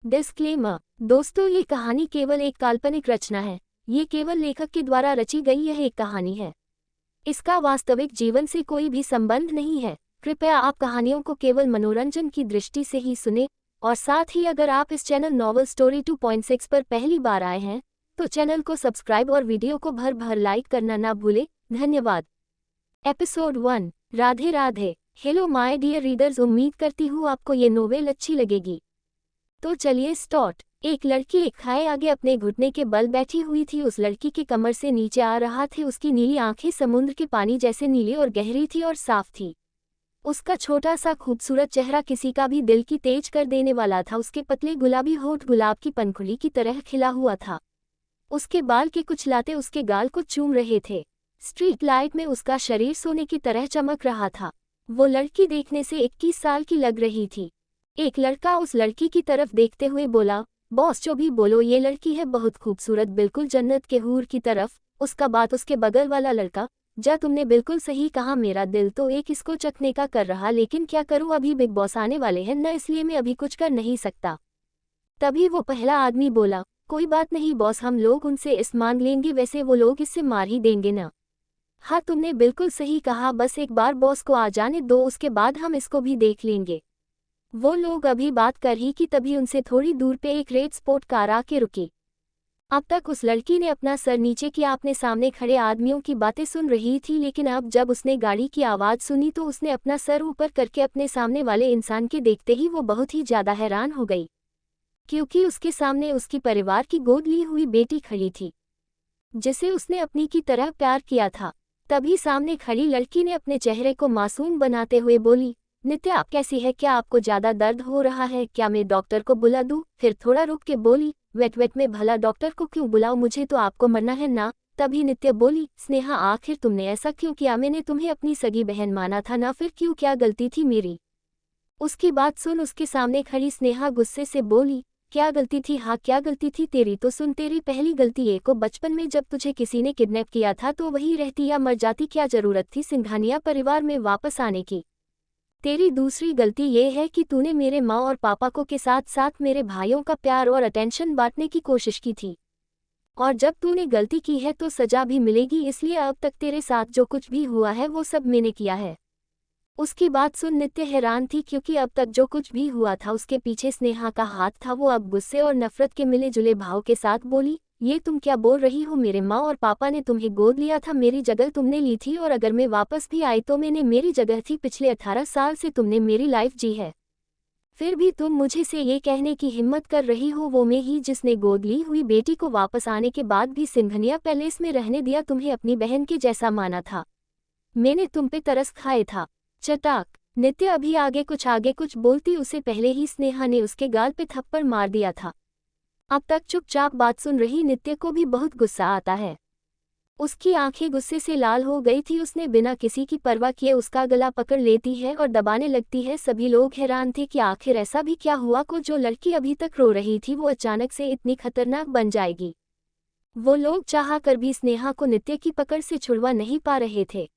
Disclaimer. दोस्तों, ये कहानी केवल एक काल्पनिक रचना है। ये केवल लेखक के द्वारा रची गई यह एक कहानी है। इसका वास्तविक जीवन से कोई भी संबंध नहीं है। कृपया आप कहानियों को केवल मनोरंजन की दृष्टि से ही सुने, और साथ ही अगर आप इस चैनल नॉवल स्टोरी 2.6 पर पहली बार आए हैं तो चैनल को सब्सक्राइब और वीडियो को भर भर लाइक करना ना भूलें। धन्यवाद। Episode 1। Radhe Radhe. Hello my dear readers, उम्मीद करती हूँ आपको ये नोवेल अच्छी लगेगी। तो चलिए स्टार्ट। एक लड़की एक खाए आगे अपने घुटने के बल बैठी हुई थी। उस लड़की के कमर से नीचे आ रहा थे उसकी नीली आंखें समुद्र के पानी जैसे नीली और गहरी थी और साफ थी। उसका छोटा सा खूबसूरत चेहरा किसी का भी दिल की तेज कर देने वाला था। उसके पतले गुलाबी होठ गुलाब की पंखुड़ी की तरह खिला हुआ था। उसके बाल के कुछ लाते उसके गाल को चूम रहे थे। स्ट्रीट लाइट में उसका शरीर सोने की तरह चमक रहा था। वो लड़की देखने से 21 साल की लग रही थी। एक लड़का उस लड़की की तरफ देखते हुए बोला, बॉस जो भी बोलो ये लड़की है बहुत खूबसूरत, बिल्कुल जन्नत के हूर की तरफ। उसका बात उसके बगल वाला लड़का, जा तुमने बिल्कुल सही कहा, मेरा दिल तो एक इसको चखने का कर रहा, लेकिन क्या करूं, अभी बिग बॉस आने वाले हैं न, इसलिए मैं अभी कुछ कर नहीं सकता। तभी वो पहला आदमी बोला, कोई बात नहीं बॉस, हम लोग उनसे इस मांग लेंगे, वैसे वो लोग इससे मार ही देंगे ना। हाँ तुमने बिल्कुल सही कहा, बस एक बार बॉस को आ जाने दो, उसके बाद हम इसको भी देख लेंगे। वो लोग अभी बात कर ही कि तभी उनसे थोड़ी दूर पे एक रेड स्पोर्ट कार आके रुकी। अब तक उस लड़की ने अपना सर नीचे किया, अपने सामने खड़े आदमियों की बातें सुन रही थी, लेकिन अब जब उसने गाड़ी की आवाज़ सुनी तो उसने अपना सर ऊपर करके अपने सामने वाले इंसान के देखते ही वो बहुत ही ज़्यादा हैरान हो गई, क्योंकि उसके सामने उसकी परिवार की गोद ली हुई बेटी खड़ी थी, जिसे उसने अपनी की तरह प्यार किया था। तभी सामने खड़ी लड़की ने अपने चेहरे को मासूम बनाते हुए बोली, नित्या आप कैसी है, क्या आपको ज़्यादा दर्द हो रहा है, क्या मैं डॉक्टर को बुला दूं? फिर थोड़ा रुक के बोली, वेट में भला डॉक्टर को क्यों बुलाऊं, मुझे तो आपको मरना है ना। तभी नित्या बोली, स्नेहा आखिर तुमने ऐसा क्यों किया, मैंने तुम्हें अपनी सगी बहन माना था ना, फिर क्यों, क्या गलती थी मेरी? उसकी बात सुन उसके सामने खड़ी स्नेहा गुस्से से बोली, क्या गलती थी, हाँ क्या गलती थी तेरी, तो सुन, तेरी पहली गलती ये को बचपन में जब तुझे किसी ने किडनैप किया था तो वहीं रहती या मर जाती, क्या जरूरत थी सिंघानिया परिवार में वापस आने की। तेरी दूसरी गलती ये है कि तूने मेरे माँ और पापा को के साथ साथ मेरे भाइयों का प्यार और अटेंशन बांटने की कोशिश की थी, और जब तूने गलती की है तो सजा भी मिलेगी, इसलिए अब तक तेरे साथ जो कुछ भी हुआ है वो सब मैंने किया है। उसकी बात सुन नित्य हैरान थी, क्योंकि अब तक जो कुछ भी हुआ था उसके पीछे स्नेहा का हाथ था। वो अब गुस्से और नफरत के मिले जुले भाव के साथ बोली, ये तुम क्या बोल रही हो, मेरे माँ और पापा ने तुम्हें गोद लिया था, मेरी जगह तुमने ली थी, और अगर मैं वापस भी आई तो मैंने मेरी जगह थी, पिछले 18 साल से तुमने मेरी लाइफ जी है, फिर भी तुम मुझे से ये कहने की हिम्मत कर रही हो, वो मैं ही जिसने गोद ली हुई बेटी को वापस आने के बाद भी सिंघनिया पैलेस में रहने दिया, तुम्हें अपनी बहन के जैसा माना था, मैंने तुम पे तरस खाए था। चटाक। नित्य अभी आगे कुछ बोलती उससे पहले ही स्नेहा ने उसके गाल पे थप्पड़ मार दिया था। अब तक चुपचाप बात सुन रही नित्य को भी बहुत गुस्सा आता है। उसकी आंखें गुस्से से लाल हो गई थी। उसने बिना किसी की परवाह किए उसका गला पकड़ लेती है और दबाने लगती है। सभी लोग हैरान थे कि आखिर ऐसा भी क्या हुआ को जो लड़की अभी तक रो रही थी वो अचानक से इतनी खतरनाक बन जाएगी। वो लोग चाह कर भी स्नेहा को नित्य की पकड़ से छुड़वा नहीं पा रहे थे।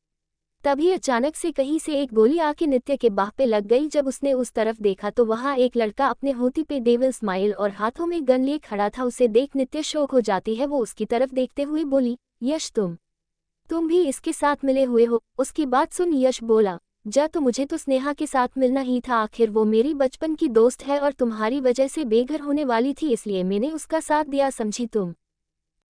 तभी अचानक से कहीं से एक गोली आके नित्य के बाह पे लग गई। जब उसने उस तरफ देखा तो वहां एक लड़का अपने होती पे डेविल स्माइल और हाथों में गन लिए खड़ा था। उसे देख नित्य शौक हो जाती है। वो उसकी तरफ देखते हुए बोली, यश तुम भी इसके साथ मिले हुए हो? उसकी बात सुन यश बोला, जा तो मुझे तो स्नेहा के साथ मिलना ही था, आखिर वो मेरी बचपन की दोस्त है और तुम्हारी वजह से बेघर होने वाली थी, इसलिए मैंने उसका साथ दिया, समझी तुम?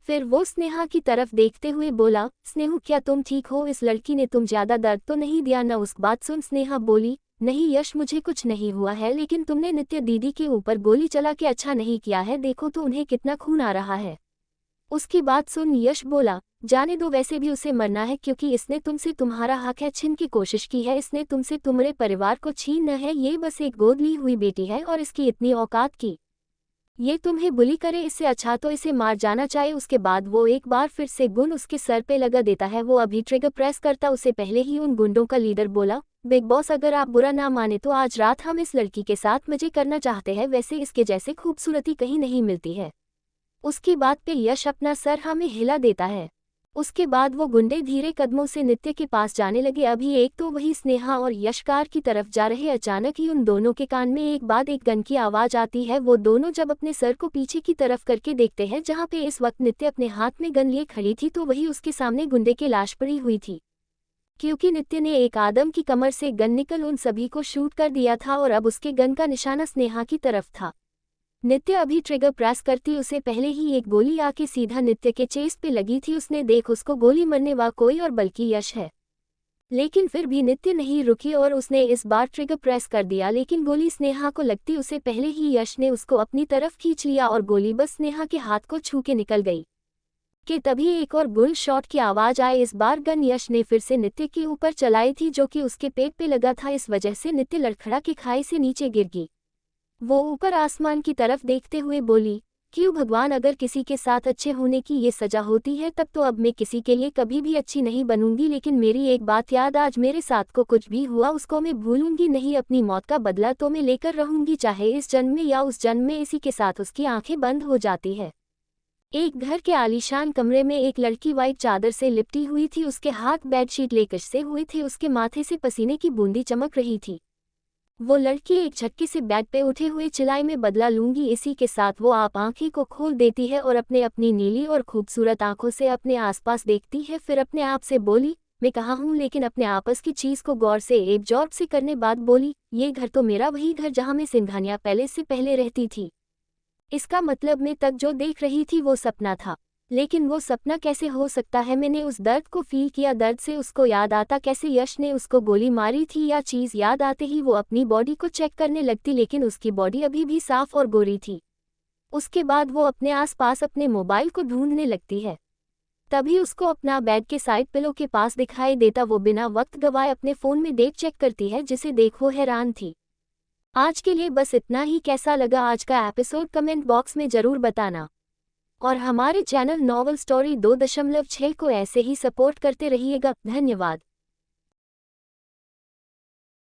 फिर वो स्नेहा की तरफ देखते हुए बोला, स्नेहू क्या तुम ठीक हो, इस लड़की ने तुम ज्यादा दर्द तो नहीं दिया ना? उस बात सुन स्नेहा बोली, नहीं यश मुझे कुछ नहीं हुआ है, लेकिन तुमने नित्य दीदी के ऊपर गोली चला के अच्छा नहीं किया है, देखो तो उन्हें कितना खून आ रहा है। उसकी बात सुन यश बोला, जाने दो, वैसे भी उसे मरना है क्योंकि इसने तुमसे तुम्हारा हक है छीन की कोशिश की है, इसने तुमसे तुम्हारे परिवार को छीन है, ये बस एक गोद ली हुई बेटी है और इसकी इतनी औकात की ये तुम्हें बुली करे, इससे अच्छा तो इसे मार जाना चाहिए। उसके बाद वो एक बार फिर से गुण उसके सर पे लगा देता है। वो अभी ट्रिगर प्रेस करता उसे पहले ही उन गुंडों का लीडर बोला, बिग बॉस अगर आप बुरा ना माने तो आज रात हम इस लड़की के साथ मजे करना चाहते हैं, वैसे इसके जैसे खूबसूरती कहीं नहीं मिलती है। उसकी बात पे यश अपना सर हमें हिला देता है। उसके बाद वो गुंडे धीरे कदमों से नित्य के पास जाने लगे। अभी एक तो वही स्नेहा और यश कार की तरफ जा रहे, अचानक ही उन दोनों के कान में एक बाद एक गन की आवाज आती है। वो दोनों जब अपने सर को पीछे की तरफ करके देखते हैं जहाँ पे इस वक्त नित्य अपने हाथ में गन लिए खड़ी थी, तो वही उसके सामने गुंडे की लाश पड़ी हुई थी। क्योंकि नित्य ने एक आदम की कमर से गन निकल उन सभी को शूट कर दिया था और अब उसके गन का निशाना स्नेहा की तरफ था। नित्य अभी ट्रिगर प्रेस करती उसे पहले ही एक गोली आके सीधा नित्य के चेस्ट पे लगी थी। उसने देख उसको गोली मरने वाला कोई और बल्कि यश है, लेकिन फिर भी नित्य नहीं रुकी और उसने इस बार ट्रिगर प्रेस कर दिया, लेकिन गोली स्नेहा को लगती उसे पहले ही यश ने उसको अपनी तरफ खींच लिया और गोली बस स्नेहा के हाथ को छू के निकल गई कि तभी एक और बुल शॉट की आवाज आए। इस बार गन यश ने फिर से नित्य के ऊपर चलाई थी जो कि उसके पेट पे लगा था। इस वजह से नित्य लड़खड़ा के खाई से नीचे गिर गई। वो ऊपर आसमान की तरफ देखते हुए बोली, क्यों भगवान, अगर किसी के साथ अच्छे होने की ये सजा होती है तब तो अब मैं किसी के लिए कभी भी अच्छी नहीं बनूंगी। लेकिन मेरी एक बात याद, आज मेरे साथ को कुछ भी हुआ उसको मैं भूलूंगी नहीं। अपनी मौत का बदला तो मैं लेकर रहूंगी, चाहे इस जन्म में या उस जन्म में। इसी के साथ उसकी आंखें बंद हो जाती है। एक घर के आलीशान कमरे में एक लड़की वाइट चादर से लिपटी हुई थी। उसके हाथ बेडशीट लेकर से हुए थे, उसके माथे से पसीने की बूंदी चमक रही थी। वो लड़की एक झटके से बेड पे उठे हुए चिल्लाई में बदला लूंगी। इसी के साथ वो आप आंखें को खोल देती है और अपनी नीली और खूबसूरत आंखों से अपने आसपास देखती है। फिर अपने आप से बोली, मैं कहाँ हूँ, लेकिन अपने आपस की चीज को गौर से एब्जॉर्ब से करने बाद बोली, ये घर तो मेरा वही घर जहाँ मैं सिंघानिया पैलेस से पहले रहती थी। इसका मतलब मैं तक जो देख रही थी वो सपना था, लेकिन वो सपना कैसे हो सकता है। मैंने उस दर्द को फील किया, दर्द से उसको याद आता कैसे यश ने उसको गोली मारी थी। या चीज़ याद आते ही वो अपनी बॉडी को चेक करने लगती, लेकिन उसकी बॉडी अभी भी साफ और गोरी थी। उसके बाद वो अपने आसपास अपने मोबाइल को ढूंढने लगती है। तभी उसको अपना बेड के साइड पिलो के पास दिखाई देता। वो बिना वक्त गवाए अपने फ़ोन में डेट चेक करती है, जिसे देख वो हैरान थी। आज के लिए बस इतना ही। कैसा लगा आज का एपिसोड कमेंट बॉक्स में ज़रूर बताना, और हमारे चैनल नॉवल स्टोरी 2.6 को ऐसे ही सपोर्ट करते रहिएगा। धन्यवाद।